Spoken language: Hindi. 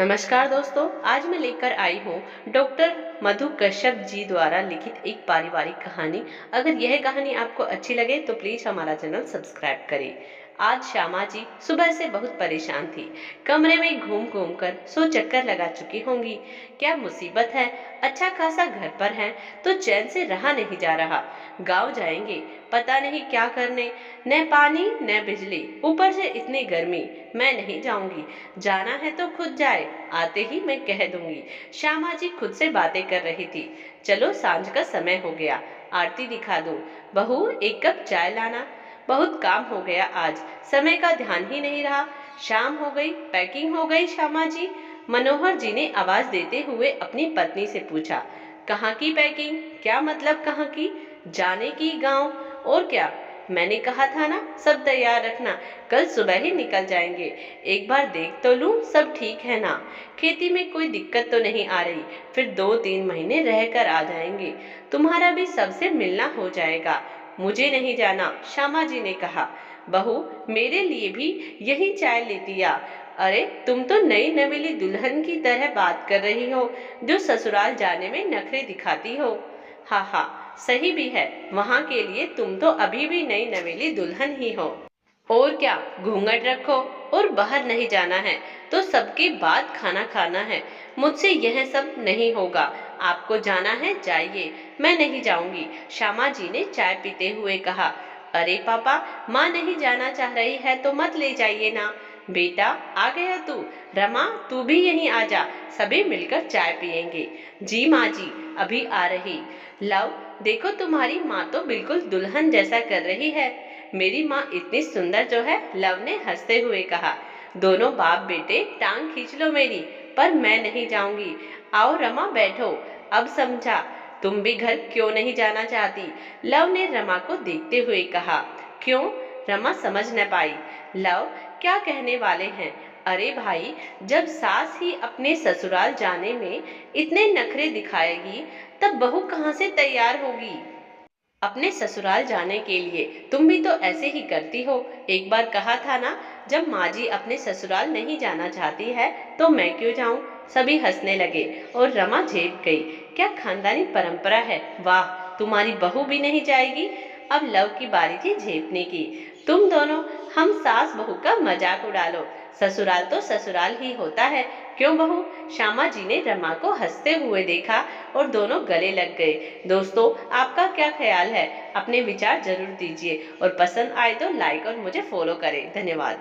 नमस्कार दोस्तों, आज मैं लेकर आई हूँ डॉक्टर मधु कश्यप जी द्वारा लिखित एक पारिवारिक कहानी। अगर यह कहानी आपको अच्छी लगे तो प्लीज हमारा चैनल सब्सक्राइब करें। आज श्यामा जी सुबह से बहुत परेशान थी। कमरे में घूम घूम कर 100 चक्कर लगा चुकी होंगी। क्या मुसीबत है? अच्छा खासा घर पर है तो चैन से रहा नहीं जा रहा। गांव जाएंगे, पता नहीं क्या करने। न पानी न बिजली, ऊपर से इतनी गर्मी। मैं नहीं जाऊंगी। जाना है तो खुद जाए, आते ही मैं कह दूंगी। श्यामा जी खुद से बातें कर रही थी। चलो सांझ का समय हो गया, आरती दिखा दूं। बहू, एक कप चाय लाना। बहुत काम हो गया आज, समय का ध्यान ही नहीं रहा। शाम हो गई, पैकिंग हो गई श्यामा जी? मनोहर जी ने आवाज देते हुए अपनी पत्नी से पूछा। कहाँ की पैकिंग? क्या मतलब कहाँ की? जाने की गांव, और क्या? मैंने कहा था ना सब तैयार रखना, कल सुबह ही निकल जाएंगे। एक बार देख तो लूं सब ठीक है ना। खेती में कोई दिक्कत तो नहीं आ रही? फिर 2-3 महीने रह कर आ जाएंगे। तुम्हारा भी सबसे मिलना हो जाएगा। मुझे नहीं जाना, श्यामा जी ने कहा। बहू, मेरे लिए भी यही चाय लेती आ। अरे तुम तो नई नवेली दुल्हन की तरह बात कर रही हो, जो ससुराल जाने में नखरे दिखाती हो। हाँ हाँ, सही भी है। वहां के लिए तुम तो अभी भी नई नवेली दुल्हन ही हो। और क्या, घूंघट रखो और बाहर नहीं जाना है तो सबके बाद खाना खाना है। मुझसे यह सब नहीं होगा। आपको जाना है जाइए, मैं नहीं जाऊंगी, श्यामा जी ने चाय पीते हुए कहा। अरे पापा, माँ नहीं जाना चाह रही है तो मत ले जाइए ना। बेटा, आ गया तू। रमा, तू भी यहीं आ जा, सभी मिलकर चाय पियेंगे। जी माँ जी, अभी आ रही। लव, देखो तुम्हारी माँ तो बिल्कुल दुल्हन जैसा कर रही है। मेरी माँ इतनी सुंदर जो है, लव ने हंसते हुए कहा। दोनों बाप बेटे टांग खींच लो मेरी, पर मैं नहीं जाऊंगी। आओ रमा, बैठो। अब समझा तुम भी घर क्यों नहीं जाना चाहती? लव ने रमा को देखते हुए कहा। क्यों? रमा समझ न पाई। लव, क्या कहने वाले हैं? अरे भाई, जब सास ही अपने ससुराल जाने में इतने नखरे दिखाएगी, तब बहू कहाँ से तैयार होगी अपने ससुराल जाने के लिए? तुम भी तो ऐसे ही करती हो। एक बार कहा था ना, जब माँ जी अपने ससुराल नहीं जाना चाहती है तो मैं क्यों जाऊं? सभी हंसने लगे और रमा झेप गई। क्या खानदानी परंपरा है, वाह। तुम्हारी बहू भी नहीं जाएगी? अब लव की बारी थी झेपने की। तुम दोनों, हम सास बहू का मजाक उड़ा लो। ससुराल तो ससुराल ही होता है, क्यों बहू? श्यामा जी ने रमा को हंसते हुए देखा और दोनों गले लग गए। दोस्तों, आपका क्या ख्याल है? अपने विचार जरूर दीजिए और पसंद आए तो लाइक और मुझे फॉलो करें। धन्यवाद।